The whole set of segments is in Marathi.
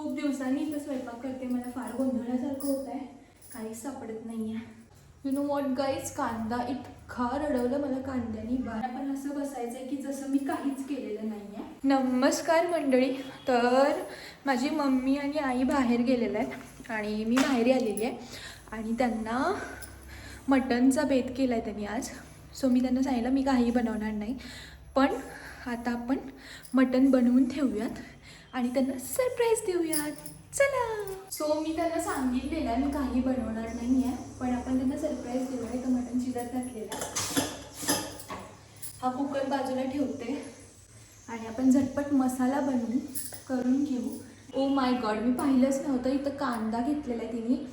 खूप दिवसांनी इथं स्वयंपाक करते. मला फार गोंधळासारखं होत आहे, काहीच सापडत नाही आहे. यू नो वॉट गाईज, कांदा इतका रडवलं मला कांद्यानी. पण असं बसायचं आहे की जसं मी काहीच केलेलं नाही आहे. नमस्कार मंडळी. तर माझी मम्मी आणि आई बाहेर गेलेल्या आहेत आणि मी बाहेर आलेली आहे आणि त्यांना मटनचा बेत केला आहे त्यांनी आज. सो मी त्यांना सांगितलं मी काही बनवणार नाही, पण आता आपण मटन बनवून ठेवूयात आणि त्यांना सरप्राईज देऊयात. चला. सो मी त्यांना सांगितलेलं मी काही बनवणार नाही आहे, पण आपण त्यांना सरप्राईज देऊया. तर मटन शिजत घातलेला, हा कुकर बाजूला ठेवते आणि आपण झटपट मसाला करून घेऊ. ओ माय गॉड, मी पाहिलंच नव्हतं. इथं कांदा घेतलेला आहे तिने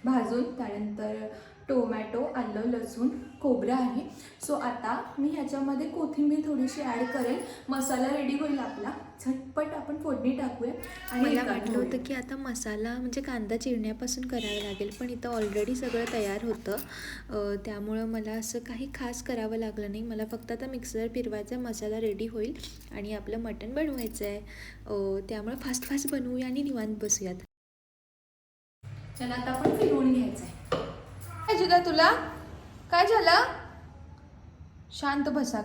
भाजून, त्यानंतर टोमॅटो, आलं, लसूण, खोबरं आहे. सो आता मी ह्याच्यामध्ये कोथिंबीर थोडीशी ॲड करेन. मसाला रेडी होईल आपला. झटपट आपण फोडणी टाकूया. आणि मला वाटलं होतं की आता मसाला म्हणजे कांदा चिरण्यापासून करावं लागेल, पण इथं ऑलरेडी सगळं तयार होतं. त्यामुळं मला असं काही खास करावं लागलं नाही. मला फक्त आता मिक्सर फिरवायचा, मसाला रेडी होईल आणि आपलं मटण बनवायचं आहे. त्यामुळं फास्ट बनवूया आणि निवांत बसूयात. त्याला आता आपण फिरवून घ्यायचं आहे. काय जुदा तुला काय झालं? शांत बसा.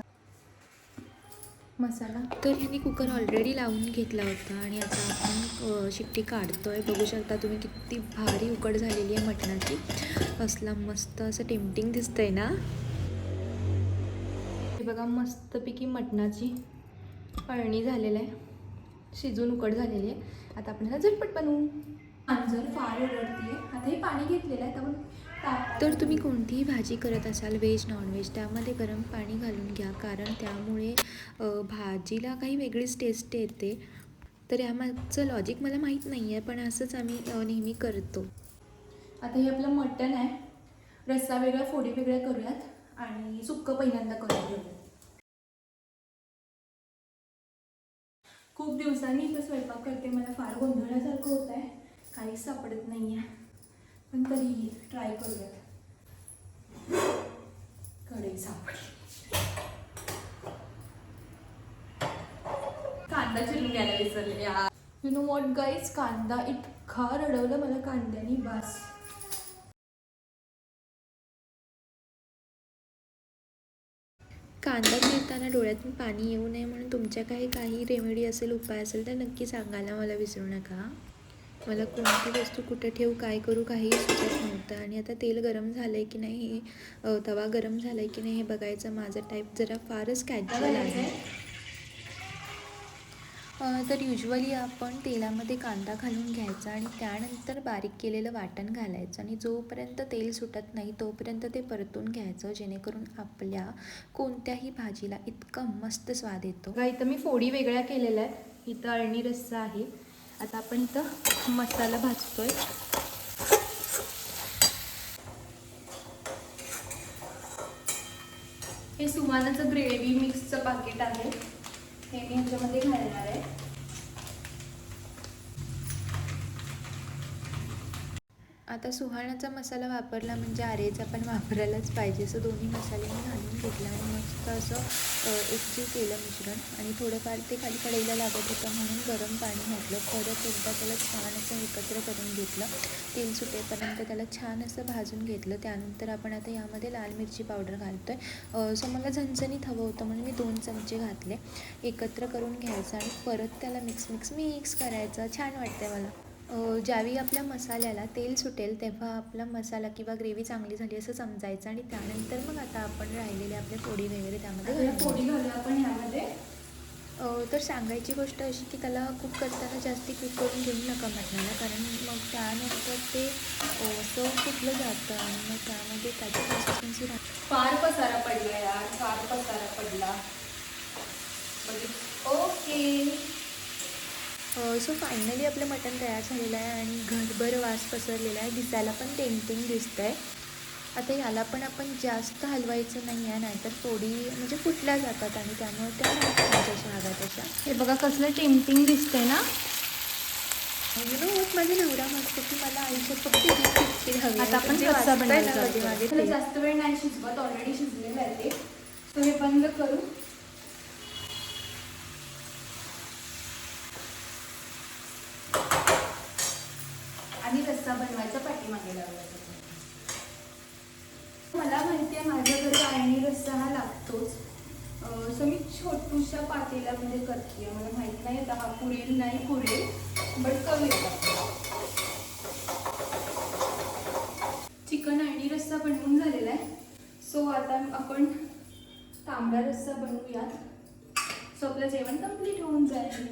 मसाला तर ह्यांनी कुकर ऑलरेडी लावून घेतला होता आणि आता आपण शिट्टी काढतोय. बघू शकता तुम्ही किती भारी उकड झालेली आहे मटणाची. कसला मस्त असं टेम्पटिंग दिसतंय ना. हे बघा, मस्तपैकी मटणाची अळणी झालेलं आहे, शिजून उकड झालेली आहे. आता आपण ह्याला झटपट बनवू. जर फार ओरडते. आता हे पाणी घेतलेलं आहे, आपण तर तुम्ही कोणतीही भाजी करत असाल, व्हेज नॉनव्हेज, त्यामध्ये गरम पाणी घालून घ्या, कारण त्यामुळे भाजीला काही वेगळीच टेस्ट येते. तर यामागचं लॉजिक मला माहीत नाही आहे, पण असंच आम्ही नेहमी करतो. आता हे आपलं मटण आहे. रस्सा वेगळा, फोडी वेगळ्या करूयात आणि सुक्कं पहिल्यांदा करून घेऊयात. खूप दिवसांनी इथं स्वयंपाक करते. मला फार गोंधळासारखं होत आहे, काहीच सापडत नाही आहे, पण तरी ट्राय करूयात. कढई सापडली. कांदा चिरून घ्यायला विसरले यार. यू नो वॉट गाईज, कांदा इतका रडवलं मला कांद्यानी बास. कांदा चिरताना डोळ्यातून पाणी येऊ नये म्हणून तुमच्या काही रेमेडी असेल, उपाय असेल तर नक्की सांगायला मला विसरू नका. मला कोणती वस्तू कुठं ठेवू, काय करू, काही सुचत नव्हतं. आणि आता तेल गरम झालं आहे की नाही, तवा गरम झाला आहे की नाही हे बघायचं. माझा टाईप जरा फारच कॅज्युअल आहे. तर युजली आपण तेलामध्ये कांदा घालून घ्यायचा आणि त्यानंतर बारीक केलेलं वाटण घालायचं आणि जोपर्यंत तेल सुटत नाही तोपर्यंत ते परतून घ्यायचं, जेणेकरून आपल्या कोणत्याही भाजीला इतका मस्त स्वाद येतो. इथं मी फोडी वेगळ्या केलेल्या आहेत. इथं अळणी रस्सा आहे. आता आपण इथं मसाला भाजतोय. हे सुहानाचं ग्रेव्ही मिक्सचं पाकिट आहे, हे मी ह्याच्यामध्ये घालणार आहे. आता सुहाणाचा मसाला वापरला म्हणजे आरेचा पण वापरायलाच पाहिजे. असं दोन्ही मसाले मी घालून घेतला आणि मस्त असं एकजीव केलं मिश्रण. आणि थोडंफार ते खाली कढईला लागत होतं म्हणून गरम पाणी घातलं. परत एकदा त्याला छान असं एकत्र करून घेतलं. तेल सुटेपर्यंत त्याला छान असं भाजून घेतलं. त्यानंतर आपण आता यामध्ये लाल मिरची पावडर घालतो आहे. सो मला झणझणीत हवं होतं म्हणून मी 2 चमचे घातले. एकत्र करून घ्यायचं आणि परत त्याला मिक्स करायचं. छान वाटतं मला. ज्यावेळी आपल्या मसाल्याला तेल सुटेल तेव्हा आपला मसाला किंवा ग्रेव्ही चांगली झाली असं समजायचं. आणि त्यानंतर मग आता आपण राहिलेले आपले फोडी वगैरे त्यामध्ये फोडी घालूया आपण ह्यामध्ये. तर सांगायची गोष्ट अशी की त्याला कुक करताना जास्ती कुक करून घेऊ नका मटणाला, कारण मग त्यानंतर ते असं कुकलं जातं आणि मग त्यामध्ये त्याची कन्सिस्टन्सी राहते. फार पसारा पडला यार, फार पसारा पडला. ओके. सो फायनली आपलं मटण तयार झालेलं आहे आणि घरभर वास पसरलेला आहे. दिसायला पण टेम्पटिंग दिसतं आहे. आता याला पण आपण जास्त हलवायचं नाही आहे, नाहीतर फोडी म्हणजे फुटल्या जातात आणि त्यामुळे त्या जशा हव्या तशा. हे बघा कसलं टेम्पटिंग दिसतंय ना. माझा नवरा मस्त की मला आयुष्यात फक्त हीच पिक्चर हवी. आता आपण रस्सा बनवायचा. जास्त वेळ नाही शिजवत, ऑलरेडी शिजलेलं आहे ते. सो हे बंद करू. आणि रस्सा बनवायचा पाठीमागे लावला. मला माहिती आहे माझ्या घरी आळणी रस्सा हा लागतोच. सो मी छोटूशा पातेल्यामध्ये करते. मला माहित नाही आता हा पुरेल नाही पुरेल, बट करूया. चिकन आळणी रस्सा बनवून झालेला आहे. सो आता आपण तांबडा रस्सा बनवूयात. सो आपलं जेवण कम्प्लीट होऊन जाईल.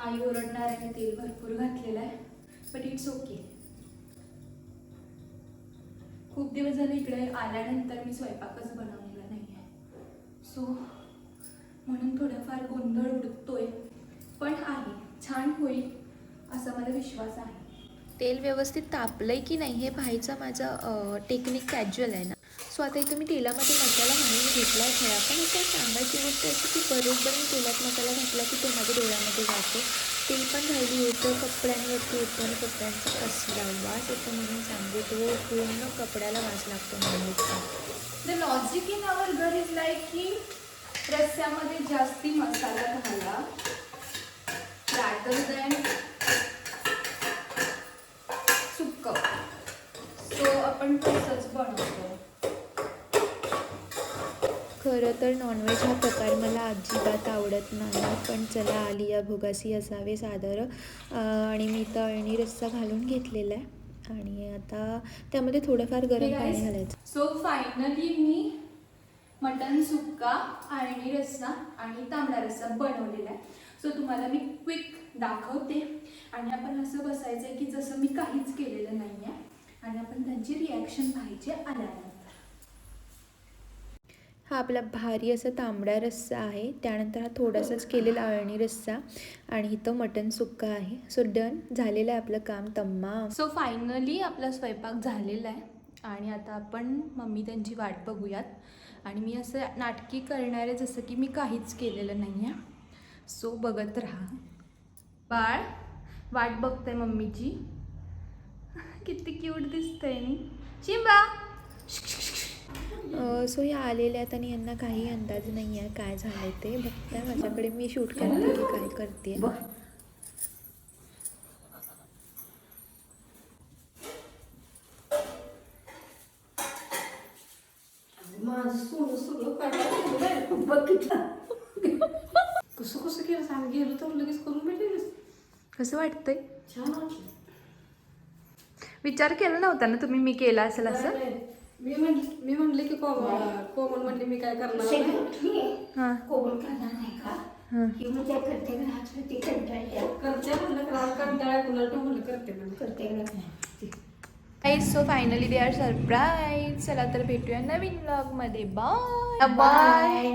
आई ओरडणार आहे, तेल भरपूर घातलेलं आहे, बट इट्स ओके. खूप दिवस झाले इकडे आल्यानंतर मी स्वयंपाकच बनवलेला नाही आहे. सो म्हणून थोडाफार गोंधळ उडतोय, पण आहे छान होईल असा मला विश्वास आहे. तेल व्यवस्थित तापलंय की नाही हे पाहायचं माझं टेक्निक कॅज्युअल आहे ना. सो आता इथं मी तेलामध्ये मसाला घालून घेतला आहे थोडा. पण आता सांगायची गोष्ट अशी की बरोबर मी तेलात मसाला घातला की तो माझ्या डोळ्यामध्ये जातो. तेल पण राहिली होतं, कपड्यांवरती येतो आणि कपड्यांचा कसला वास येतो म्हणून सांगू, तो पूर्ण कपड्याला वास लागतो नॉनव्हेजचा. द लॉजिक इन आवर घर इज लाईक की रस्स्यामध्ये जास्ती मसाला घाला रॅदर दॅन सुक्क. सो आपण तसंच बनवतो. खरं तर नॉनव्हेज हा प्रकार मला अजिबात आवडत नाही, पण चला आलिया भोगासी असावे सादर. आणि मी तर अळणी रस्सा घालून घेतलेला आहे आणि आता त्यामध्ये थोडंफार गरम पाणी घालायचं. सो फायनली मी मटन सुक्का, आळणी रस्सा आणि तांबडा रस्सा बनवलेला आहे. सो तुम्हाला मी क्विक दाखवते आणि आपण असं बसायचं आहे की जसं मी काहीच केलेलं नाही आहे आणि आपण त्यांची रिॲक्शन पाहायची आल्यानंतर. हा आपला भारी असा तांबडा रस्सा आहे. त्यानंतर हा थोडासाच केलेला अळणी रस्सा आणि इथं मटन सुक्का आहे. सो डन झालेलं आहे आपलं काम तम्मा. सो फायनली आपला स्वयंपाक झालेला आहे आणि आता आपण मम्मी त्यांची वाट बघूयात. आणि मी असं नाटकी करणार आहे जसं की मी काहीच केलेलं नाही आहे. सो बघत राहा. बाळ वाट बघतंय मम्मीची. किती क्यूट दिसतंय मी. चिंबा. सो या आलेल्या आहेत आणि यांना काही अंदाज नाही आहे काय झालं ते. बघताय माझ्याकडे मी शूट करते की काय करते. कसं कसं केलं सांग. गेलो तर लगेच करून भेटेल. कसं वाटतंय? छान वाटलं. विचार केला नव्हता ना तुम्ही मी केला असेल असं? मी म्हणले की कोमल म्हणले मी काय करणार हां कोमल करणार नाही का? ही म्हणजे करते घरात होती कंटाळल्या. करते म्हणलं कंटाळा कुणाला तो म्हणलं करते म्हणलं. करते घरात. Guys so finally they are surprise. चला तर भेटूया नवीन व्लॉगमध्ये. Bye bye.